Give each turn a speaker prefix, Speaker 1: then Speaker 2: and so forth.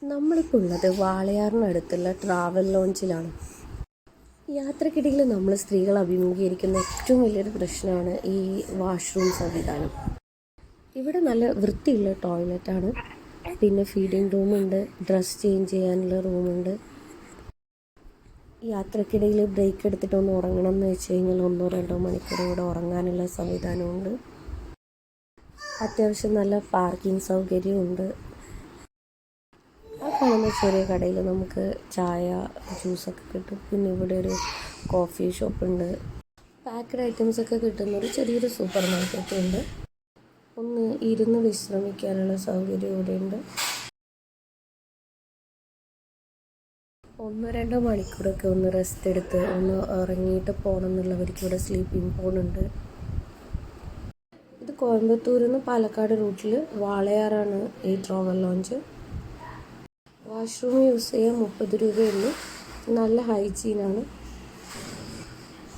Speaker 1: നമ്മളിപ്പോൾ ഉള്ളത് വാളയാറിനടുത്തുള്ള ട്രാവൽ ലോഞ്ചിലാണ്. യാത്രക്കിടയിൽ നമ്മൾ സ്ത്രീകൾ അഭിമുഖീകരിക്കുന്ന ഏറ്റവും വലിയൊരു പ്രശ്നമാണ് ഈ വാഷ്റൂം സംവിധാനം. ഇവിടെ നല്ല വൃത്തിയുള്ള ടോയ്ലറ്റാണ്, പിന്നെ ഫീഡിങ് റൂമുണ്ട്, ഡ്രസ്സ് ചേഞ്ച് ചെയ്യാനുള്ള റൂമുണ്ട്. യാത്രക്കിടയിൽ ബ്രേക്ക് എടുത്തിട്ട് ഒന്ന് ഉറങ്ങണം എന്ന് വെച്ച് കഴിഞ്ഞാൽ 1-2 മണിക്കൂർ ഇവിടെ ഉറങ്ങാനുള്ള സംവിധാനമുണ്ട്. അത്യാവശ്യം നല്ല പാർക്കിംഗ് സൗകര്യമുണ്ട്. ആ കാണുന്ന ചെറിയ കടയിൽ നമുക്ക് ചായ, ജ്യൂസൊക്കെ കിട്ടും. പിന്നെ ഇവിടെ ഒരു കോഫി ഷോപ്പുണ്ട്. പാക്ക്ഡ് ഐറ്റംസൊക്കെ കിട്ടുന്ന ഒരു ചെറിയൊരു സൂപ്പർ മാർക്കറ്റ് ഉണ്ട്. ഒന്ന് ഇരുന്ന് വിശ്രമിക്കാനുള്ള സൗകര്യം ഇവിടെയുണ്ട്. 1-2 മണിക്കൂറൊക്കെ ഒന്ന് റെസ്റ്റ് എടുത്ത് ഒന്ന് ഇറങ്ങിയിട്ട് പോകണം എന്നുള്ളവർക്ക് ഇവിടെ സ്ലീപ്പിംഗ് പൂളുണ്ട്. ഇത് കോയമ്പത്തൂരിൽ നിന്ന് പാലക്കാട് റൂട്ടിൽ വാളയാറാണ് ഈ ട്രാവൽ ലോഞ്ച്. വാഷ്റൂം യൂസ് ചെയ്യാൻ 30 രൂപയുള്ളൂ. നല്ല ഹൈജീനാണ്.